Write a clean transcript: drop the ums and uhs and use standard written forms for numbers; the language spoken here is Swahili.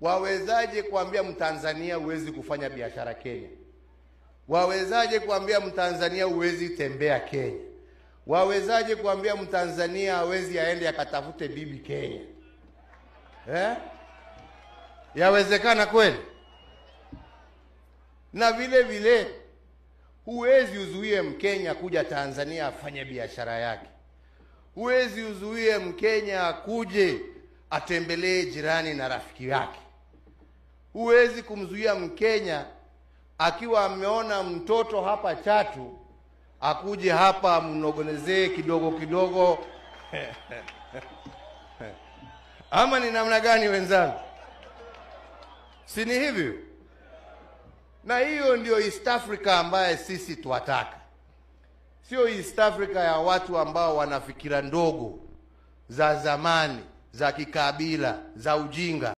Wawezaje kuambia Mtanzania huwezi kufanya biashara Kenya? Wawezaje kuambia Mtanzania huwezi tembea Kenya? Wawezaje kuambia Mtanzania hawezi aende akatafute bibi Kenya? Yawezekana kweli? Na vile vile huwezi uzuie Mkenya kuja Tanzania afanye biashara yake. Huwezi uzuie Mkenya akuje atembelee jirani na rafiki yake. Huwezi kumzuia Mkenya akiwa ameona mtoto hapa Chatu akuje hapa mnogonezee kidogo kidogo. Ama ni namna gani wenzangu? Si ni hivyo? Na hiyo ndio East Africa ambaye sisi tuwataka. Sio East Africa ya watu ambao wana fikira ndogo za zamani, za kikabila, za ujinga.